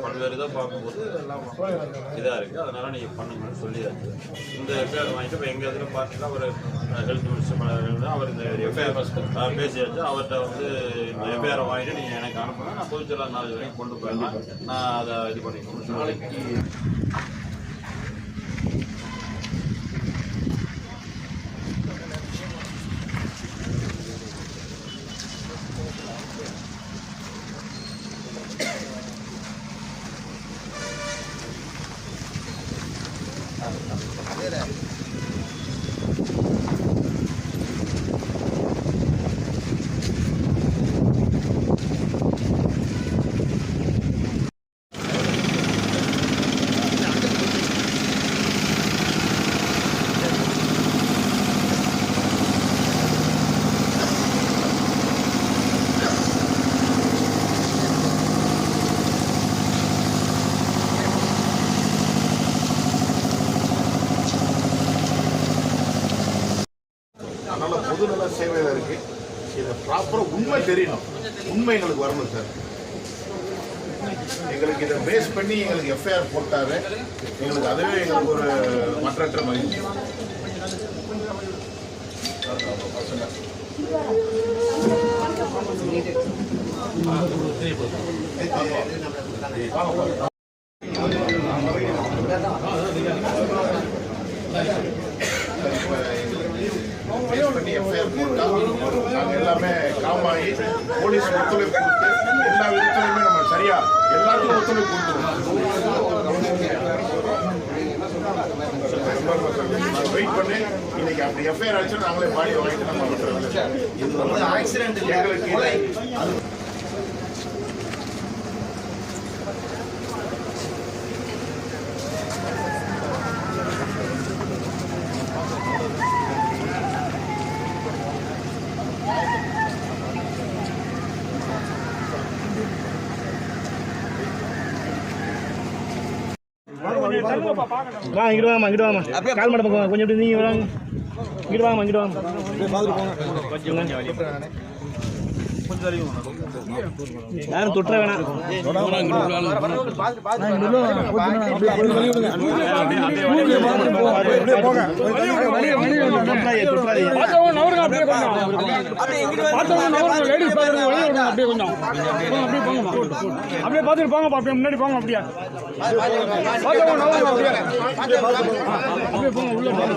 பல்வேறு இதாக பார்க்கும்போது எல்லாம் இதாக இருக்குது. அதனால் நீங்கள் பண்ணுங்கன்னு சொல்லியாச்சு. இந்த எஃப்ஐஆர் வாங்கிட்டு இப்போ எங்கள் இதில் பார்த்தீங்கன்னா ஒரு ஹெல்த் மினிஸ்டர் அவர் இந்த எஃப்ஐஆர் பேசியாச்சு. அவர்கிட்ட வந்து இந்த எஃப்ஐஆரை வாங்கிட்டு நீங்கள் எனக்கு அனுப்புங்க, நான் பொதுச்செயலாளர் நாளைக்கு வரைக்கும் கொண்டு போயிடலாம், நான் அதை இது பண்ணிக்கணும். நாளைக்கு பொதுநல சேவையில் இருக்கு. இதை ப்ராப்பராக உண்மை தெரியணும், உண்மை எங்களுக்கு வரணும் சார். எங்களுக்கு இதை பேஸ் பண்ணி எங்களுக்கு எஃப்ஐஆர் போட்டாவே எங்களுக்கு அதுவே எங்களுக்கு ஒரு மற்றற்ற மகிழ்ச்சி. நாங்கள் எல்லாமே காமாயி போலீஸ் ஒத்துழைப்பு கொடுத்து எல்லா விதத்துலையுமே நம்ம சரியா எல்லாத்துக்கும் ஒத்துழைப்பு கொடுத்துருவோம். வெயிட் பண்ணி இன்னைக்கு அப்படி எஃப்ஐஆர் ஆச்சு நாங்களே பாடி வாங்கிட்டு நம்ம ஆக்சிடென்ட் எங்களுக்கு இங்கிட்டு வாங்க கால் மாட்ட போங்க கொஞ்சம் நீங்க வாங்க இங்கிட்டு வாங்க யாரும் தொற்ற வேணாம். அப்படியே பார்த்துட்டு போங்க, அப்படியே முன்னாடி போங்க, அப்படியே போங்க உள்ள போங்க.